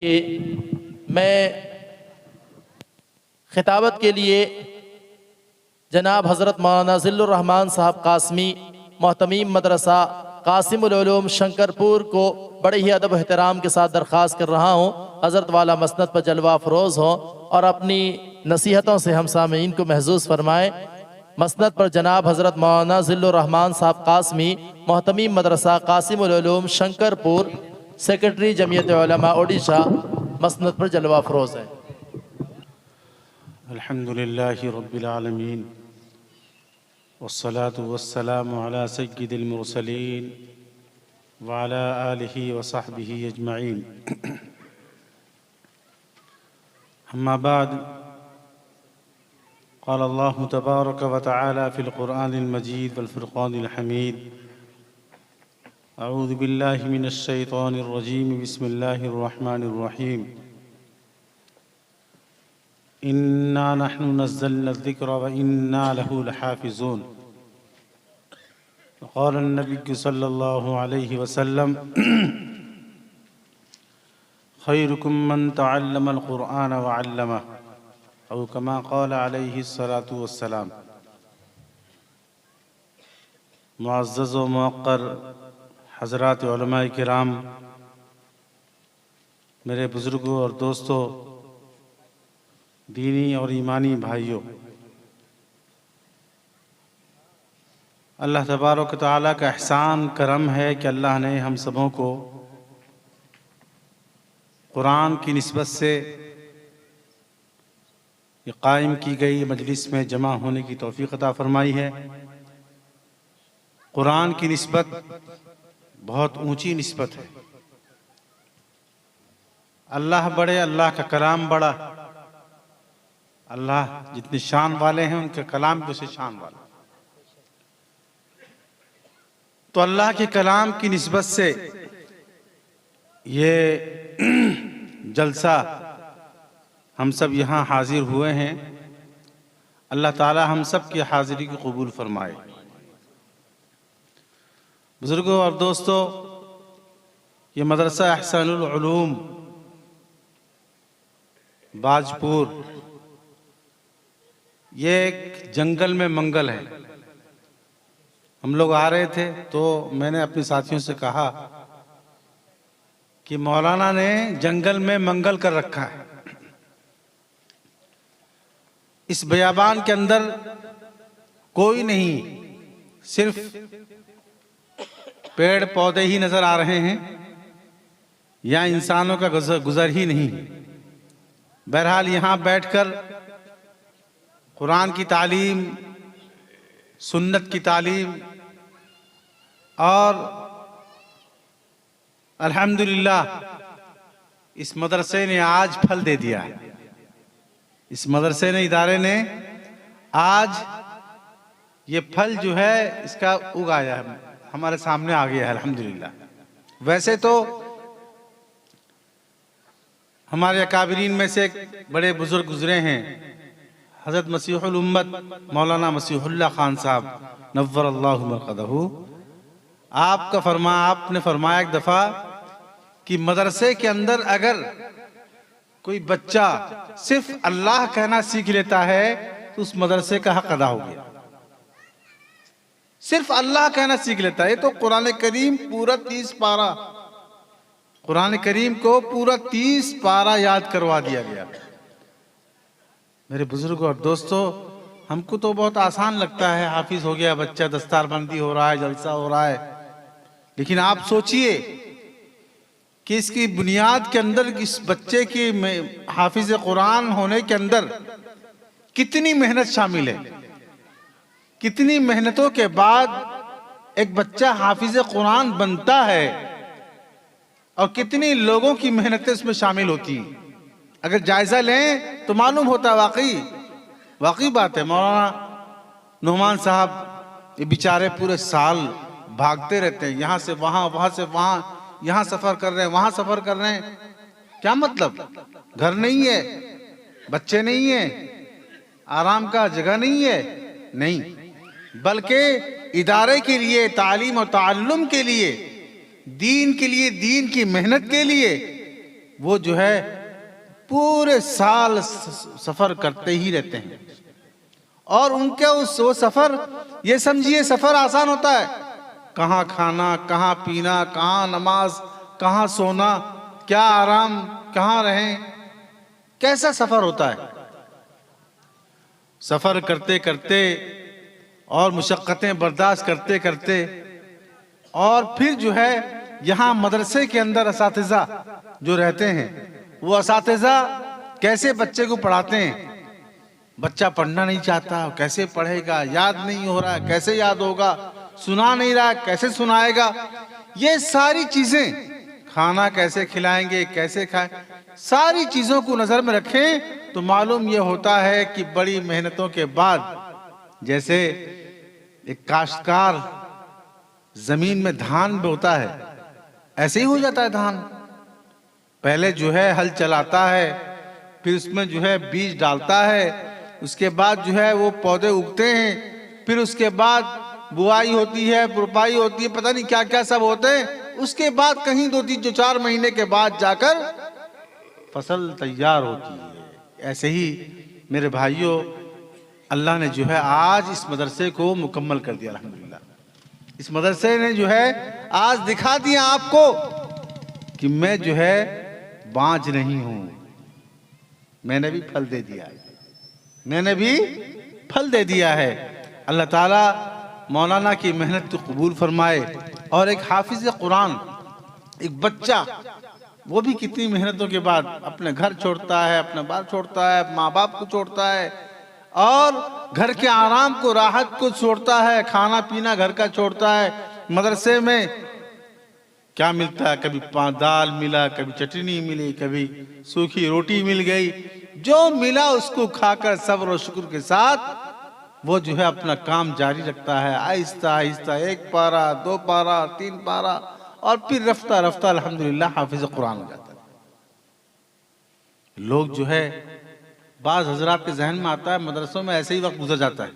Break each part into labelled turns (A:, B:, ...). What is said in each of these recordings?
A: कि मैं खिताबत के लिए जनाब हज़रत मौलाना ज़िल्लुर रहमान साहब कासमी मोहतमीम मदरसा कासिमुल उलूम शंकरपुर को बड़े ही अदब एहतराम के साथ दरख्वास्त कर रहा हूँ हज़रत वाला मसनद पर जलवा अफरोज़ हो और अपनी नसीहतों से हम सामीन को महसूस फरमाएँ। मसनद पर जनाब हज़रत मौलाना ज़िल्लुर रहमान साहब कासमी मोहतमीम मदरसा कासिमुल उलूम शंकरपुर सेक्रेटरी जमीयत उलमा ओडिशा मसनद पर जलवा अफरोज़ है।
B: अल्हम्दुलिल्लाहि रब्बिल आलमीन वस्सलातु वस्सलामु अला सय्यिदिल मुरसलीन व अला आलिहि व सहबिहि अजमईन। अम्मा बाद, क़ाल अल्लाहु तबारक व तआला फ़िल क़ुरआनिल मजीद वल फ़ुरक़ानिल हमीद। अऊज़ु बिल्लाहि मिनश शैतानिर रजीम। बिस्मिल्लाहिर रहमानिर रहीम। इन्ना नहनु नज़्ज़लना ज़िक्र व इन्ना लहु लहाफ़िज़ून। क़ाल नबी सल्लल्लाहु अलैहि वसल्लम खैरुकुम मन तअल्लमल क़ुरआन व अल्लमह औ कमा क़ाल अलैहि सलातु वस्सलाम। मुअज़्ज़ज़ व मुअक्कर हज़रात उलमाए किराम, मेरे बुज़ुर्गों और दोस्तों, दीनी और ईमानी भाइयों, अल्लाह तबारक व तआला का एहसान करम है कि अल्लाह ने हम सबों को कुरान की निस्बत से ये कायम की गई मजलिस में जमा होने की तौफीक अता फरमाई है। कुरान की निस्बत बहुत ऊंची निस्बत है। अल्लाह बड़े, अल्लाह का कलाम बड़ा। अल्लाह जितने शान वाले हैं उनके कलाम भी उसे शान वाला। तो अल्लाह के कलाम की निस्बत से ये जलसा हम सब यहाँ हाजिर हुए हैं। अल्लाह ताला हम सब की हाजिरी को कबूल फरमाए। बुजुर्गों और दोस्तों, ये मदरसा एहसानुल उलूम बाजपुर ये एक जंगल में मंगल है। हम लोग आ रहे थे तो मैंने अपने साथियों से कहा कि मौलाना ने जंगल में मंगल कर रखा है। इस बयाबान के अंदर कोई नहीं, सिर्फ पेड़ पौधे ही नजर आ रहे हैं, या इंसानों का गुजर ही नहीं। बहरहाल यहाँ बैठकर कुरान की तालीम, सुन्नत की तालीम और अल्हम्दुलिल्लाह इस मदरसे ने आज फल दे दिया है। इस मदरसे ने, इदारे ने आज ये फल जो है इसका उगाया है, हमारे सामने आ गया है अल्हम्दुलिल्लाह। वैसे तो हमारे अकाबिरीन में से एक बड़े बुजुर्ग गुजरे हैं, हज़रत मसीहुल उम्मत मौलाना मसीहुल्लाह खान साहब नव्वरल्लाहु मरक़दहू। आपने फरमाया एक दफ़ा कि मदरसे के अंदर अगर कोई बच्चा सिर्फ अल्लाह कहना सीख लेता है तो उस मदरसे का हक अदा हो गया। सिर्फ अल्लाह कहना सीख लेता है। तो कुरान करीम पूरा 30 पारा, कुरान करीम को पूरा 30 पारा याद करवा दिया गया। मेरे बुजुर्गों और दोस्तों, हमको तो बहुत आसान लगता है, हाफिज हो गया बच्चा, दस्तारबंदी हो रहा है, जलसा हो रहा है। लेकिन आप सोचिए कि इसकी बुनियाद के अंदर, इस बच्चे की हाफिज कुरान होने के अंदर कितनी मेहनत शामिल है। कितनी मेहनतों के बाद एक बच्चा हाफिज कुरान बनता है और कितनी लोगों की मेहनतें इसमें शामिल होती हैं। अगर जायजा लें तो मालूम होता है वाकई बात है। मौलाना नुमान साहब ये बेचारे पूरे साल भागते रहते हैं, यहाँ से वहाँ, वहाँ से वहाँ, यहाँ सफर कर रहे हैं, वहाँ सफर कर रहे हैं। क्या मतलब? घर नहीं है, बच्चे नहीं है, आराम का जगह नहीं है, नहीं, बल्कि इदारे के लिए, तालीम और ताल्लुम के लिए, दीन के लिए, दीन की मेहनत के लिए वो जो है पूरे साल सफर करते ही रहते हैं। और उनके वो सफर, ये समझिए सफर आसान होता है, कहाँ खाना, कहाँ पीना, कहाँ नमाज, कहाँ सोना, क्या आराम, कहाँ रहें, कैसा सफर होता है। सफर करते करते और मुशक्क़तें बर्दाश्त करते करते और फिर जो है यहाँ मदरसे के अंदर असातिज़ा जो रहते हैं, वो असातिज़ा कैसे बच्चे को पढ़ाते हैं। बच्चा पढ़ना नहीं चाहता, कैसे पढ़ेगा, याद नहीं हो रहा, कैसे याद होगा, सुना नहीं रहा, कैसे सुनाएगा। ये सारी चीजें, खाना कैसे खिलाएंगे, कैसे खाएं, सारी चीजों को नजर में रखें तो मालूम ये होता है कि बड़ी मेहनतों के बाद, जैसे एक काश्तकार जमीन में धान बोता है, ऐसे ही हो जाता है धान। पहले जो है हल चलाता है, फिर उसमें जो है बीज डालता है, उसके बाद जो है वो पौधे उगते हैं, फिर उसके बाद बुआई होती है, रुपाई होती है, पता नहीं क्या क्या सब होते हैं। उसके बाद कहीं 2-3-4 महीने के बाद जाकर फसल तैयार होती है। ऐसे ही मेरे भाइयों, अल्लाह ने जो है आज इस मदरसे को मुकम्मल कर दिया अल्हम्दुलिल्लाह। इस मदरसे ने जो है आज दिखा दिया आपको कि मैं जो है बांझ नहीं हूं, मैंने भी फल दे दिया है, मैंने भी फल दे दिया है। अल्लाह ताला मौलाना की मेहनत को कबूल फरमाए। और एक हाफिज कुरान, एक बच्चा, वो भी कितनी मेहनतों के बाद अपने घर छोड़ता है, अपना बाप छोड़ता है, माँ बाप को छोड़ता है, और घर के आराम को, राहत को छोड़ता है, खाना पीना घर का छोड़ता है। मदरसे में क्या मिलता है, कभी दाल मिला, कभी चटनी मिली, कभी सूखी रोटी मिल गई, जो मिला उसको खाकर सब्र और शुक्र के साथ वो जो है अपना काम जारी रखता है। आहिस्ता आहिस्ता 1 पारा, 2 पारा, 3 पारा, और फिर रफ्ता रफ्ता अल्हम्दुलिल्लाह हाफिज कुरान हो जाता है। लोग जो है, बाज हजरात के जहन में आता है मदरसों में ऐसे ही वक्त गुजर जाता है।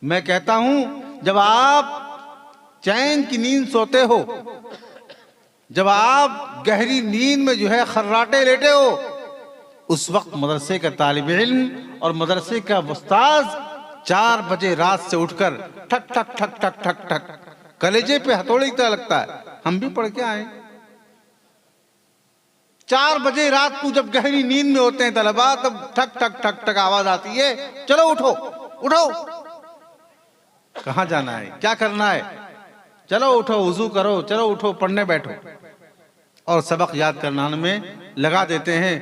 B: मैं कहता हूं जब आप चैन की नींद सोते हो, जब आप गहरी नींद में जो है खर्राटे लेटे हो, उस वक्त मदरसे का तालिब इल्म और मदरसे का उस्ताद 4 बजे रात से उठकर ठक ठक ठक ठक ठक ठक कलेजे पे हथौड़ी तरह लगता है। हम भी पढ़ के आए। 4 बजे रात को जब गहरी नींद में होते हैं तलबा, तब ठक ठक ठक ठक आवाज आती है, चलो उठो उठो। कहाँ जाना है, क्या करना है, चलो उठो, वुजू करो, चलो उठो, पढ़ने बैठो। और सबक याद करने में लगा देते हैं।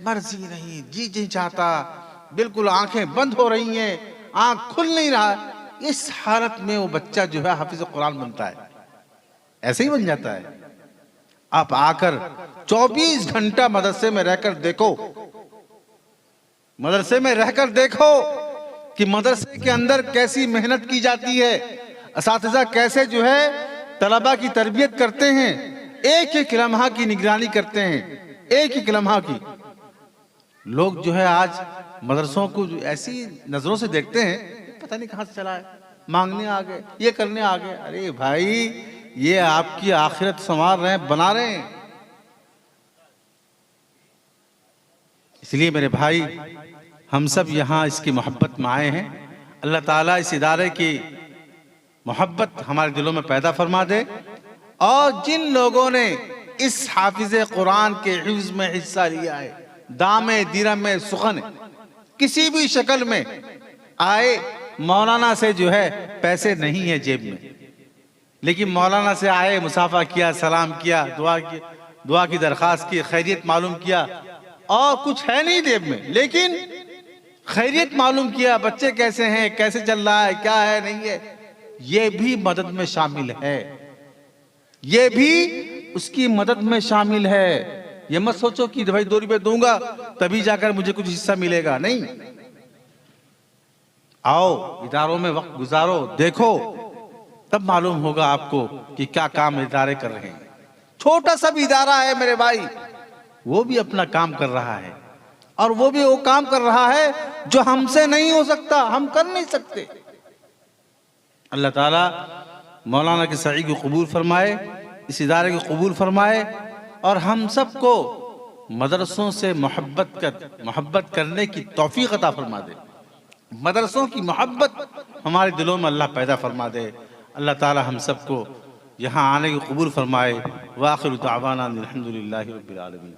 B: मर्जी नहीं, जी जी चाहता, बिल्कुल आंखें बंद हो रही हैं, आंख खुल नहीं रहा। इस हालत में वो बच्चा जो है हाफिज कुरान बनता है, ऐसे ही बन जाता है। आप आकर 24 घंटा मदरसे में रहकर देखो, मदरसे में रहकर देखो कि मदरसे के अंदर कैसी मेहनत की जाती है, असातिज़ा कैसे जो है तलबा की तरबियत करते हैं, एक एक लम्हा की निगरानी करते हैं, एक एक लम्हा की। लोग जो है आज मदरसों को ऐसी नजरों से देखते हैं, पता नहीं कहां से चला है, मांगने आ गए, ये करने आ गए। अरे भाई, ये आपकी आखिरत संवार रहे हैं, बना रहे हैं। इसलिए मेरे भाई, हम सब यहाँ इसकी मोहब्बत में आए हैं। अल्लाह ताला इस इदारे की मोहब्बत हमारे दिलों में पैदा फरमा दे। और जिन लोगों ने इस हाफिज कुरान के हिफ्ज में हिस्सा लिया है, दामे दिरमे सुखन किसी भी शक्ल में आए, मौलाना से जो है पैसे नहीं है जेब में, लेकिन मौलाना से आए, मुसाफा किया, सलाम किया, दुआ की दरख्वास्त की, खैरियत मालूम किया, और कुछ है नहीं जेब में, लेकिन खैरियत मालूम किया, बच्चे कैसे हैं, कैसे चल रहा है, क्या है, नहीं है, ये भी मदद में शामिल है, ये भी उसकी मदद में शामिल है। ये मत सोचो कि भाई 2 रुपए दूंगा तभी जाकर मुझे कुछ हिस्सा मिलेगा, नहीं। आओ इदारों में वक्त गुजारो, देखो, तब मालूम होगा आपको कि क्या काम इदारे कर रहे हैं। छोटा सा भी इदारा है मेरे भाई, वो भी अपना काम कर रहा है, और वो भी वो काम कर रहा है जो हमसे नहीं हो सकता, हम कर नहीं सकते। अल्लाह ताला मौलाना की सई को कबूल फरमाए, इस इदारे को कबूल फरमाए, और हम सबको मदरसों से मोहब्बत करने की तौफीक अता फरमा दे। मदरसों की मोहब्बत हमारे दिलों में अल्लाह पैदा फरमा दे। अल्लाह ताला हम सबको यहाँ आने की कबूल फरमाए। वाखिर दावाना अल्हम्दुलिल्लाहि रब्बिल आलमीन।